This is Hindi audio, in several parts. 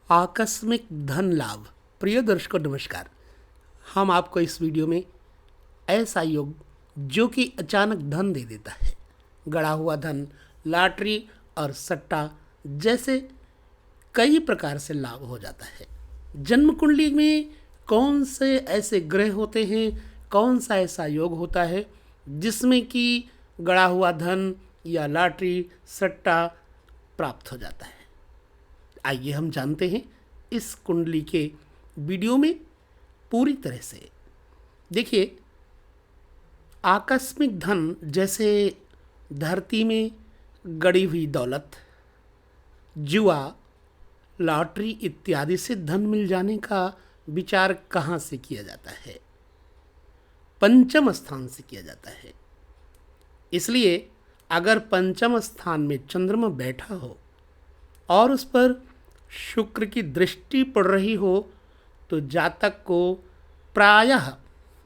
आकस्मिक धन लाभ। प्रिय दर्शकों नमस्कार। हम आपको इस वीडियो में ऐसा योग जो कि अचानक धन दे देता है, गड़ा हुआ धन, लॉटरी और सट्टा जैसे कई प्रकार से लाभ हो जाता है। जन्म कुंडली में कौन से ऐसे ग्रह होते हैं, कौन सा ऐसा योग होता है जिसमें कि गड़ा हुआ धन या लॉटरी सट्टा प्राप्त हो जाता है। आइए हम जानते हैं इस कुंडली के वीडियो में पूरी तरह से। देखिए, आकस्मिक धन जैसे धरती में गड़ी हुई दौलत, जुआ, लॉटरी इत्यादि से धन मिल जाने का विचार कहाँ से किया जाता है? पंचम स्थान से किया जाता है। इसलिए अगर पंचम स्थान में चंद्रमा बैठा हो और उस पर शुक्र की दृष्टि पड़ रही हो तो जातक को प्रायः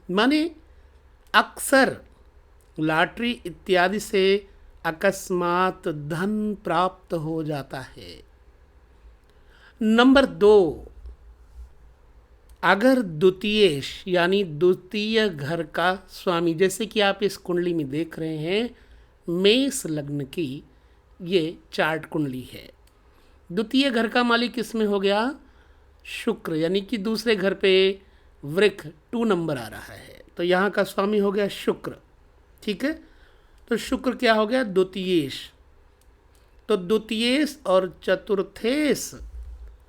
माने अक्सर लॉटरी इत्यादि से अकस्मात धन प्राप्त हो जाता है। नंबर 2, अगर द्वितीयेश यानी द्वितीय घर का स्वामी, जैसे कि आप इस कुंडली में देख रहे हैं, मेष लग्न की ये चार्ट कुंडली है। द्वितीय घर का मालिक इसमें हो गया शुक्र, यानी कि दूसरे घर पे वृक 2 नंबर आ रहा है, तो यहाँ का स्वामी हो गया शुक्र। ठीक है, तो शुक्र क्या हो गया? द्वितीयेश। तो द्वितीयेश और चतुर्थेश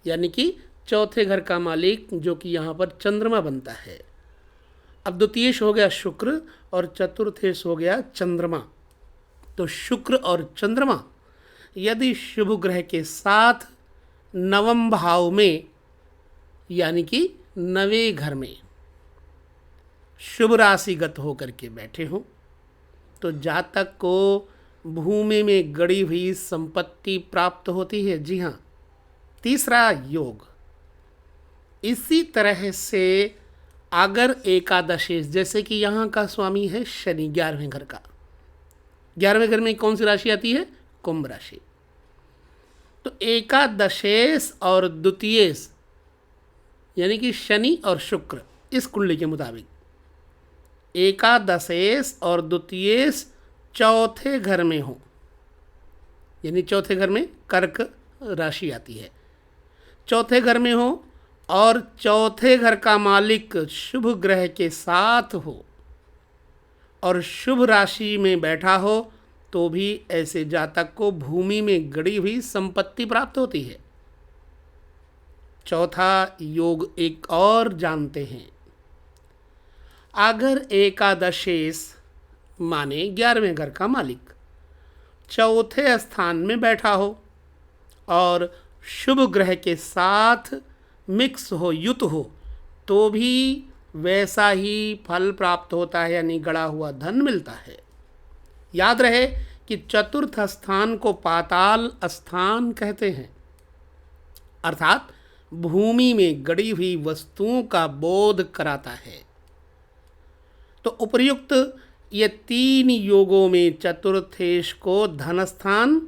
यानी कि चौथे घर का मालिक जो कि यहाँ पर चंद्रमा बनता है। अब द्वितीयेश हो गया शुक्र और चतुर्थेश हो गया चंद्रमा। तो शुक्र और चंद्रमा यदि शुभ ग्रह के साथ नवम भाव में यानी कि नवे घर में शुभ राशिगत होकर के बैठे हों तो जातक को भूमि में गड़ी हुई संपत्ति प्राप्त होती है। जी हाँ, तीसरा योग। इसी तरह से अगर एकादशेश, जैसे कि यहाँ का स्वामी है शनि 11वें घर का, 11वें घर में कौन सी राशि आती है? कुंभ राशि। तो एकादशेश और द्वितीयेश यानी कि शनि और शुक्र इस कुंडली के मुताबिक एकादशेश और द्वितीयेश चौथे घर में हो, यानी चौथे घर में कर्क राशि आती है, चौथे घर में हो और चौथे घर का मालिक शुभ ग्रह के साथ हो और शुभ राशि में बैठा हो तो भी ऐसे जातक को भूमि में गड़ी हुई संपत्ति प्राप्त होती है। चौथा योग एक और जानते हैं। अगर एकादशेश माने 11वें घर का मालिक चौथे स्थान में बैठा हो और शुभ ग्रह के साथ मिक्स हो, युत हो, तो भी वैसा ही फल प्राप्त होता है, यानी गड़ा हुआ धन मिलता है। याद रहे कि चतुर्थ स्थान को पाताल स्थान कहते हैं, अर्थात भूमि में गड़ी हुई वस्तुओं का बोध कराता है। तो उपर्युक्त ये 3 योगों में चतुर्थेश को धन स्थान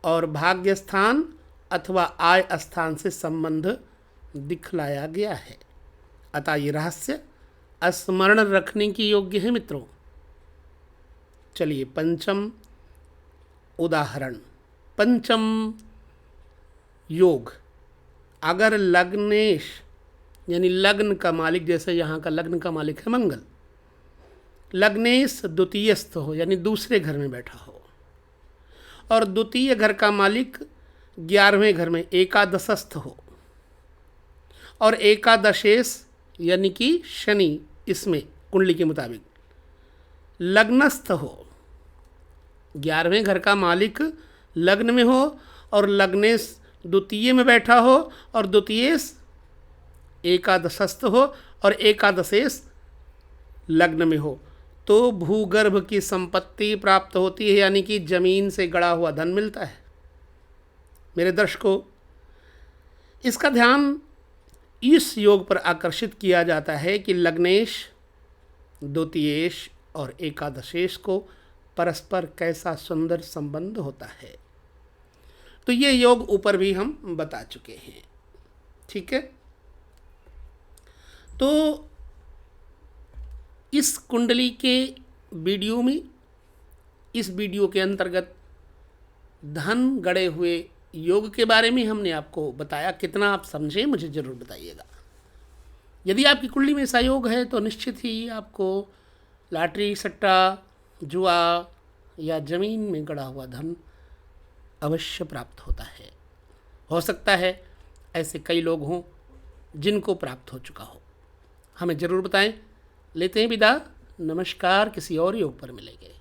और भाग्य स्थान अथवा आय स्थान से संबंध दिखलाया गया है। अतः ये रहस्य स्मरण रखने की योग्य है मित्रों। चलिए पंचम उदाहरण। पंचम योग। अगर लग्नेश यानी लग्न का मालिक, जैसे यहाँ का लग्न का मालिक है मंगल, लग्नेश द्वितीयस्थ हो यानी दूसरे घर में बैठा हो और द्वितीय घर का मालिक 11वें घर में एकादशस्थ हो और एकादशेश यानी कि शनि इसमें कुंडली के मुताबिक लग्नस्थ हो, 11वें घर का मालिक लग्न में हो और लग्नेश द्वितीय में बैठा हो और द्वितीयेश एकादशस्थ हो और एकादशेश लग्न में हो, तो भूगर्भ की संपत्ति प्राप्त होती है, यानी कि जमीन से गड़ा हुआ धन मिलता है। मेरे दर्शकों, इसका ध्यान इस योग पर आकर्षित किया जाता है कि लग्नेश, द्वितीयेश और एकादशेश को परस्पर कैसा सुंदर संबंध होता है। तो ये योग ऊपर भी हम बता चुके हैं। ठीक है। तो इस कुंडली के वीडियो में, इस वीडियो के अंतर्गत धन गड़े हुए योग के बारे में हमने आपको बताया। कितना आप समझे मुझे ज़रूर बताइएगा। यदि आपकी कुंडली में ऐसा योग है तो निश्चित ही आपको लॉटरी, सट्टा, जुआ या ज़मीन में गड़ा हुआ धन अवश्य प्राप्त होता है। हो सकता है ऐसे कई लोग हों जिनको प्राप्त हो चुका हो। हमें ज़रूर बताएं। लेते हैं विदा। नमस्कार। किसी और योग पर मिलेंगे।